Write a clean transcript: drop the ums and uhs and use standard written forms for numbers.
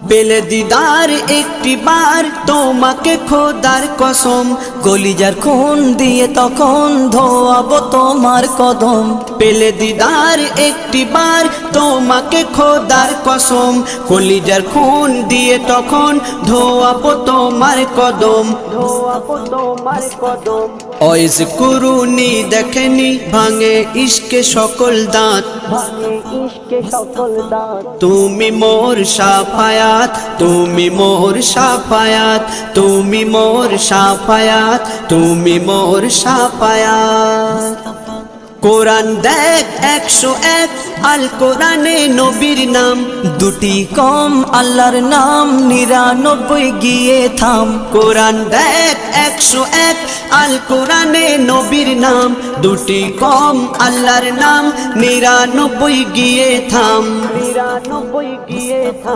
পেলে দিদার একটি বার তোমাকে খোদার কসম, কলিজার খুন দিয়ে তখন ধোয়াবো তোমার কদম। পেলে দিদার একটি বার তোমাকে খোদার কসম, কলিজার খুন দিয়ে তখন ধোয়াবো তোমার কদম, ধোয়াবো তোমার কদম। ওয়াইজ কুরুনি দেখেনি ভাঙে ইশকে সকল দাঁত, ভাঙে ইশকে সকল দাঁত। তুমি মোর শাফায়াত, তুমি মোর শাফায়াত, তুমি মোর শাফায়াত, তুমি মোর শাফায়াত। কোরআন দেখ 101 আল কোরআনে নবীর নাম, দুটি কম আল্লাহর নাম 99 গিয়ে থাম। কোরআন দেখ 101 আল কোরআনে নবীর নাম, দুটি কম আল্লাহর নাম 99 গিয়ে থাম, 99 গিয়ে থাম।